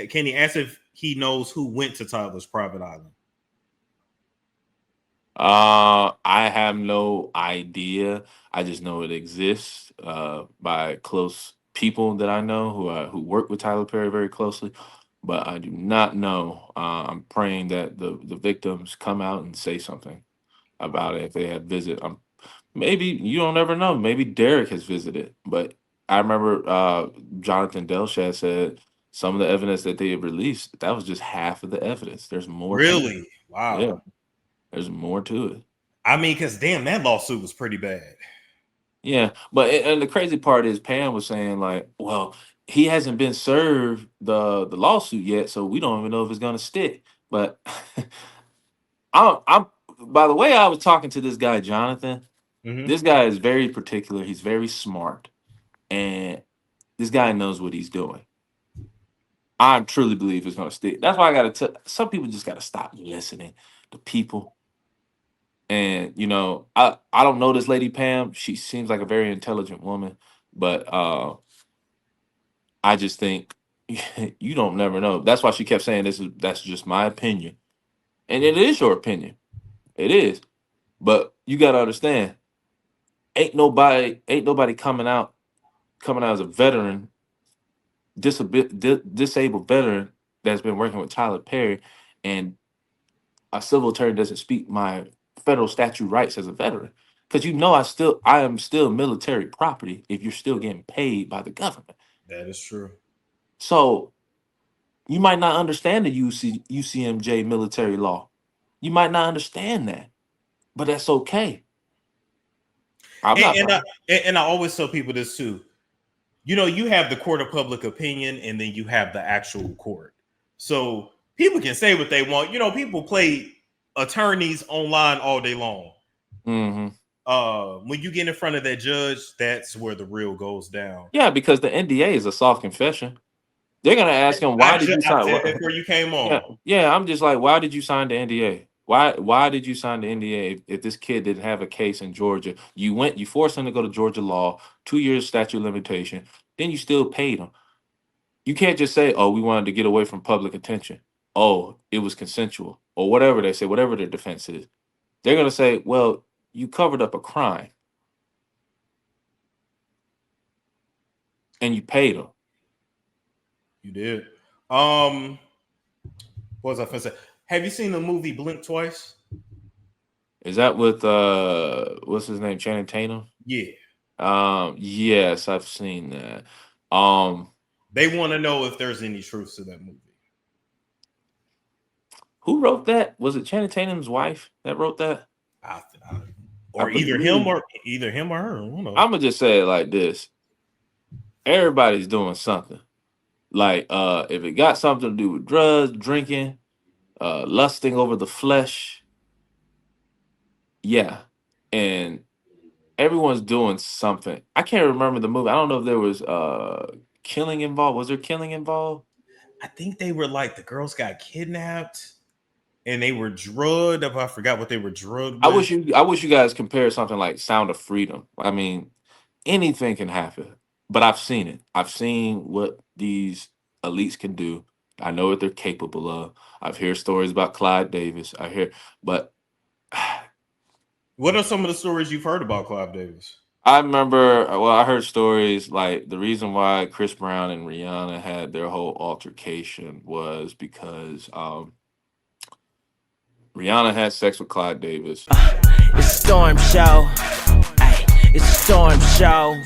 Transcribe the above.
Can he ask if he knows who went to Tyler's private island? I have no idea. I just know it exists by close people that I know who work with Tyler Perry very closely. But I do not know. I'm praying that the victims come out and say something about it if they had visit. Maybe you don't ever know. Maybe Derek has visited, but I remember Jonathan Delshad said some of the evidence that they had released, that was just half of the evidence. There's more to it. Really? Wow. Yeah, there's more to it. I mean, because damn, that lawsuit was pretty bad. Yeah, but and the crazy part is Pam was saying like, well, he hasn't been served the lawsuit yet, so we don't even know if it's gonna stick. But I'm by the way I was talking to this guy Jonathan. This guy is very particular. He's very smart, and this guy knows what he's doing. I truly believe it's gonna stick. That's why I gotta tell some people just gotta stop listening to people. And you know, I don't know this lady Pam. She seems like a very intelligent woman, but I just think you don't never know. That's why she kept saying that's just my opinion. And it is your opinion. It is. But you gotta understand, ain't nobody coming out as a veteran, disabled veteran that's been working with Tyler Perry, and a civil attorney doesn't speak my federal statute rights as a veteran. Because you know I am still military property if you're still getting paid by the government. That is true. So you might not understand the UCMJ military law. You might not understand that, but that's okay. And I always tell people this too. You know, you have the court of public opinion, and then you have the actual court. So people can say what they want. You know, people play attorneys online all day long. When you get in front of that judge, that's where the real goes down. Yeah, because the NDA is a soft confession. They're gonna ask him, why did you sign? Before you came on. Yeah, I'm just like, why did you sign the NDA? Why did you sign the NDA if this kid didn't have a case in Georgia? You forced him to go to Georgia law, 2 years statute of limitation, then you still paid him. You can't just say, oh, we wanted to get away from public attention. Oh, it was consensual, or whatever they say, whatever their defense is. They're gonna say, well, you covered up a crime. And you paid them. You did. What was I going to say? Have you seen the movie Blink Twice? Is that with what's his name? Channing Tatum? Yeah. Yes, I've seen that. They want to know if there's any truth to that movie. Who wrote that? Was it Channing Tatum's wife that wrote that? Or either him or her. I don't know. I'm gonna just say it like this. Everybody's doing something. Like if it got something to do with drugs, drinking, lusting over the flesh, yeah. And everyone's doing something. I can't remember the movie. I don't know if there was killing involved. Was there killing involved? I think they were like the girls got kidnapped and they were drugged. I forgot what they were drugged with. I wish you guys compare something like Sound of Freedom. I mean, anything can happen. But I've seen it. I've seen what these elites can do. I know what they're capable of. I've heard stories about Clive Davis. But what are some of the stories you've heard about Clive Davis? I remember, I heard stories like the reason why Chris Brown and Rihanna had their whole altercation was because Rihanna had sex with Clive Davis. It's Storm Show. It's Storm Show.